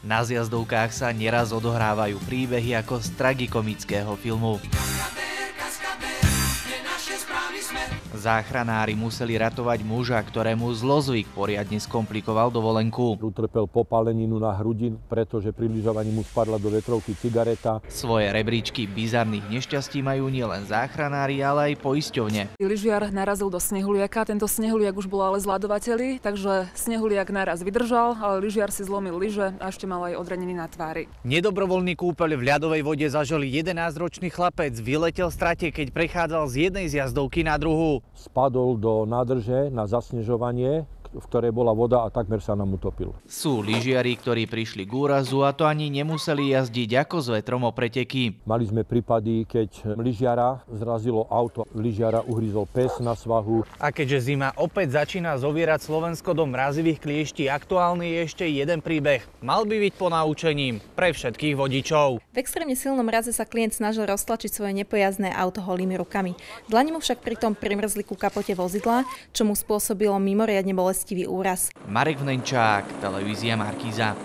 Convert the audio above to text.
Na zjazdovkách sa neraz odohrávajú príbehy ako z tragikomického filmu. Záchranári museli ratovať muža, ktorému zlozvyk poriadne skomplikoval dovolenku. Utrpel popáleninu na hrudi, pretože pri lyžovaní mu spadla do vetrovky cigareta. Svoje rebríčky bizarných nešťastí majú nielen záchranári, ale aj poisťovne. Lyžiar narazil do snehuliaka, tento snehuliak už bol ale zľadovateľný, takže snehuliak naraz vydržal, ale lyžiar si zlomil lyže a ešte mal aj odraniny na tvári. Nedobrovoľný kúpeľ v ľadovej vode zažil 11-ročný chlapec. Vyletel z trate, keď prechádzal z jednej zjazdovky na druhú. Spadol do nádrže na zasnežovanie, v ktorej bola voda a takmer sa nám utopil. Sú lyžiari, ktorí prišli k úrazu a to ani nemuseli jazdiť ako s vetrom o preteky. Mali sme prípady, keď lyžiara zrazilo auto, lyžiara uhryzol pes na svahu. A keďže zima opäť začína zovierať Slovensko do mrazivých kliešti, aktuálny je ešte jeden príbeh. Mal by byť ponaučením pre všetkých vodičov. V extrémne silnom mraze sa klient snažil roztlačiť svoje nepojazdné auto holými rukami. Dlane mu však pritom primrzli ku kapote vozidla, čo mu spôsobilo mimoriadne bolestivý úraz. Marek Vnenčák, televízia Markíza.